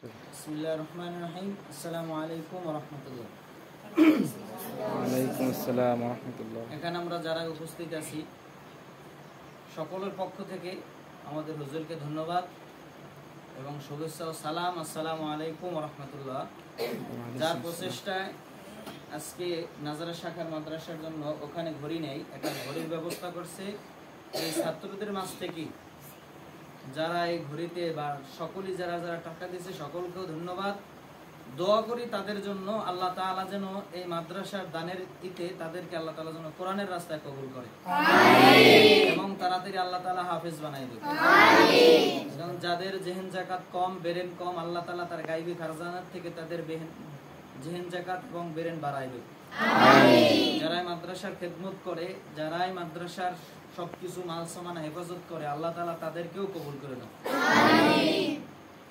বিসমিল্লাহির রহমানির রহিম। আসসালামু আলাইকুম ওয়া রাহমাতুল্লাহ। ওয়ালাইকুম আসসালাম ওয়া রাহমাতুল্লাহ। এখানে আমরা যারা উপস্থিত আছি সকলের পক্ষ থেকে আমাদের হুজুরকে ধন্যবাদ এবং শুভেচ্ছা ও সালাম। আসসালামু আলাইকুম ওয়া রাহমাতুল্লাহ। যার প্রচেষ্টায় আজকে নাজারা শাখার মাদ্রাসার জন্য ওখানে ঘড়ি নেই, একটা ঘড়ির ব্যবস্থা করছে। এই ছাত্রদের মাঝ থেকে যারা এই ঘড়িতে বা সকলেই যারা যারা টাকা দিয়েছে সকলকেও ধন্যবাদ। দোয়া করি তাদের জন্য আল্লাহ তাআলা যেন এই মাদ্রাসার দানের ইতে তাদেরকে আল্লাহ তাআলা যেন কোরআনের রাস্তায় কবুল করে এবং তাড়াতাড়ি আল্লাহ তাআলা হাফেজ বানাই দেবে। এবং যাদের জেহেন জাকাত কম, বেরেন কম, আল্লাহ তাআলা তার গায়বী খাজানাত থেকে তাদের জেহেন জাকাত এবং বেরেন বাড়াই দেবে। যারা মাদ্রাসার খেদমত করে, যারা মাদ্রাসার সবকিছু মাল সামান হেফাজত করে, আল্লাহ তাআলা তাদেরকেও কবুল করে দেন।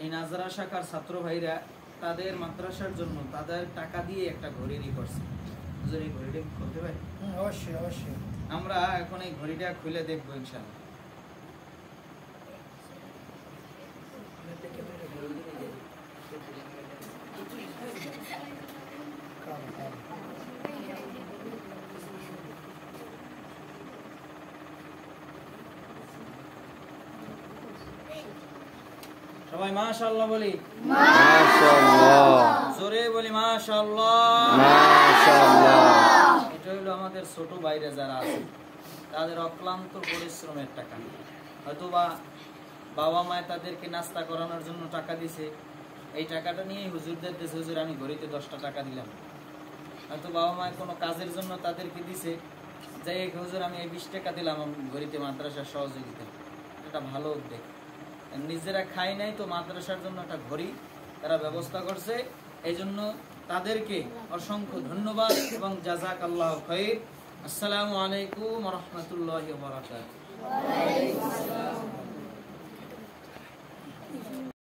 এই নাজারা শাখার ছাত্র ভাইরা তাদের মাদ্রাসার জন্য তাদের টাকা দিয়ে একটা ঘড়ি করছে। হুজুর এই ঘড়িটা খুলতে পারি? অবশ্যই অবশ্যই। আমরা এখন এই ঘড়িটা খুলে দেখবো ইনশাআল্লাহ। সবাই মাশাআল্লাহ বলি, মাশাআল্লাহ, জোরে বলি মাশাআল্লাহ, মাশাআল্লাহ। এটা হলো আমাদের ছোট ভাইরা যারা আছে তাদের অক্লান্ত পরিশ্রমের টাকা। হয়তোবা বাবা মায় তাদেরকে নাস্তা করানোর জন্য টাকা দিছে, এই টাকাটা নিয়ে হুজুরদের দেশে হুজুর আমি ঘড়িতে 10টা টাকা দিলাম। হয়তো বাবা মায় কোনো কাজের জন্য তাদেরকে দিছে, যাই হুজুর আমি এই 20 টাকা দিলাম ঘড়িতে মাদ্রাসার সহযোগিতা। এটা ভালো উদ্যোগ। নিজেরা খাই নাই তো মাদ্রাসার জন্য একটা ঘড়ি তারা ব্যবস্থা করছে, এই জন্য তাদেরকে অসংখ্য ধন্যবাদ এবং জাযাকাল্লাহু খাইর। আসসালামু আলাইকুম ওয়া রাহমাতুল্লাহি ওয়া বারাকাতুহু।